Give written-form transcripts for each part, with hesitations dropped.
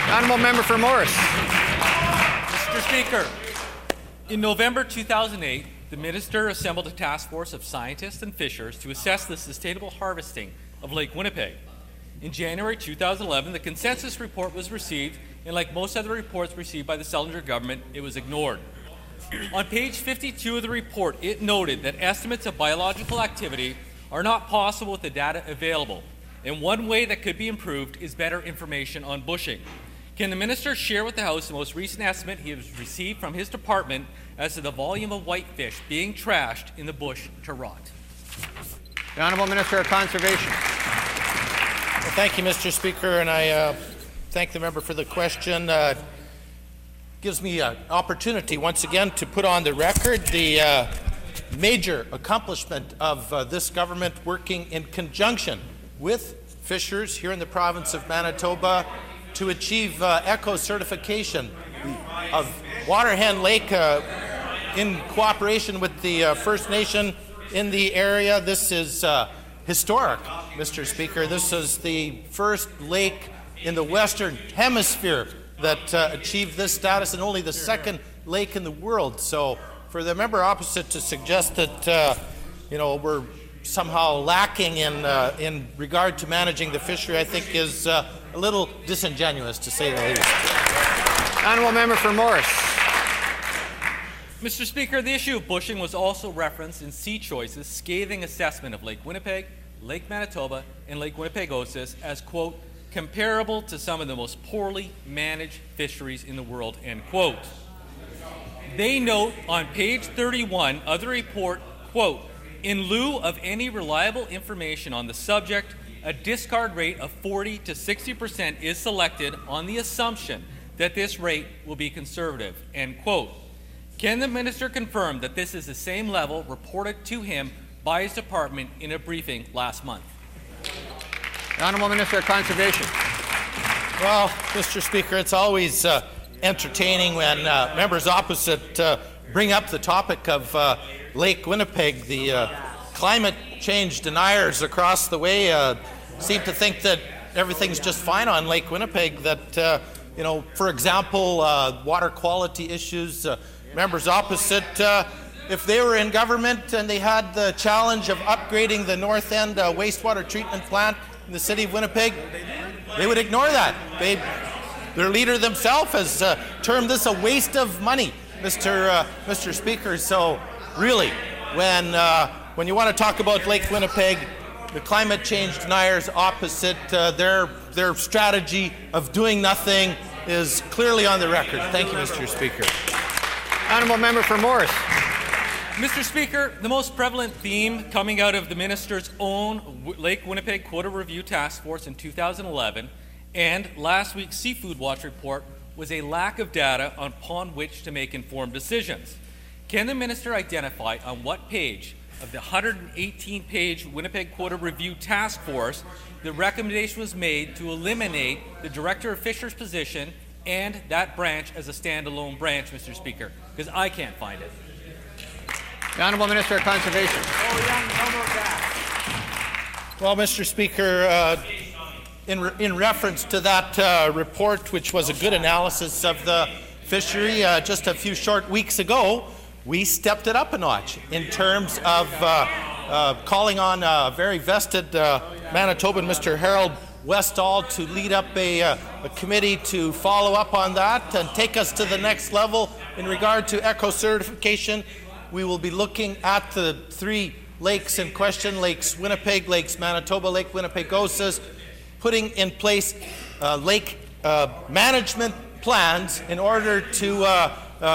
Honourable member for Morris. Mr. Speaker, in November 2008, the Minister assembled a task force of scientists and fishers to assess the sustainable harvesting of Lake Winnipeg. In January 2011, the consensus report was received, and like most other reports received by the Sellinger government, it was ignored. On page 52 of the report, it noted that estimates of biological activity are not possible with the data available, and one way that could be improved is better information on bushing. Can the Minister share with the House the most recent estimate he has received from his department as to the volume of whitefish being trashed in the bush to rot? The Honourable Minister of Conservation. Well, thank you, Mr. Speaker, and I thank the member for the question. Gives me an opportunity once again to put on the record the major accomplishment of this government working in conjunction with fishers here in the province of Manitoba to achieve eco-certification of Waterhen Lake in cooperation with the First Nation in the area. This is historic, Mr. Speaker. This is the first lake in the Western Hemisphere that achieved this status, and only the second lake in the world. So for the member opposite to suggest that we're somehow lacking in regard to managing the fishery, I think is a little disingenuous, to say the least. Honourable member for Morris. Mr. Speaker, the issue of bushing was also referenced in Sea Choice's scathing assessment of Lake Winnipeg, Lake Manitoba, and Lake Winnipeg-Osis as, quote, comparable to some of the most poorly managed fisheries in the world, end quote. They note on page 31 of the report, quote, in lieu of any reliable information on the subject, a discard rate of 40 to 60% is selected on the assumption that this rate will be conservative, end quote. Can the Minister confirm that this is the same level reported to him by his department in a briefing last month? The Honourable Minister of Conservation. Well, Mr. Speaker, it's always entertaining when members opposite bring up the topic of Lake Winnipeg. The climate change deniers across the way seem to think that everything's just fine on Lake Winnipeg, that, for example, water quality issues. Members opposite, if they were in government and they had the challenge of upgrading the North End wastewater treatment plant in the city of Winnipeg, they would ignore that. Their leader themselves has termed this a waste of money, Mr. Speaker. So really, when you want to talk about Lake Winnipeg, the climate change deniers opposite, their strategy of doing nothing is clearly on the record. Thank you, Mr. Speaker. Honourable member for Morris. Mr. Speaker, the most prevalent theme coming out of the Minister's own Lake Winnipeg Quota Review Task Force in 2011 and last week's Seafood Watch report was a lack of data upon which to make informed decisions. Can the Minister identify on what page of the 118-page Winnipeg Quota Review Task Force the recommendation was made to eliminate the Director of Fisheries position and that branch as a standalone branch, Mr. Speaker? Because I can't find it. The Honourable Minister of Conservation. Well, Mr. Speaker, in reference to that report, which was a good analysis of the fishery, just a few short weeks ago, we stepped it up a notch in terms of calling on a very vested Manitoban, Mr. Harold Westall, to lead up a committee to follow up on that and take us to the next level in regard to eco-certification. We will be looking at the three lakes in question, Lakes Winnipeg, Lakes Manitoba, Lake Winnipeg-Osis, putting in place lake management plans in order to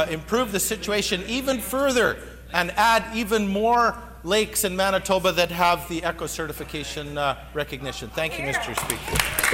improve the situation even further and add even more lakes in Manitoba that have the eco-certification recognition. Thank you, Mr. Speaker.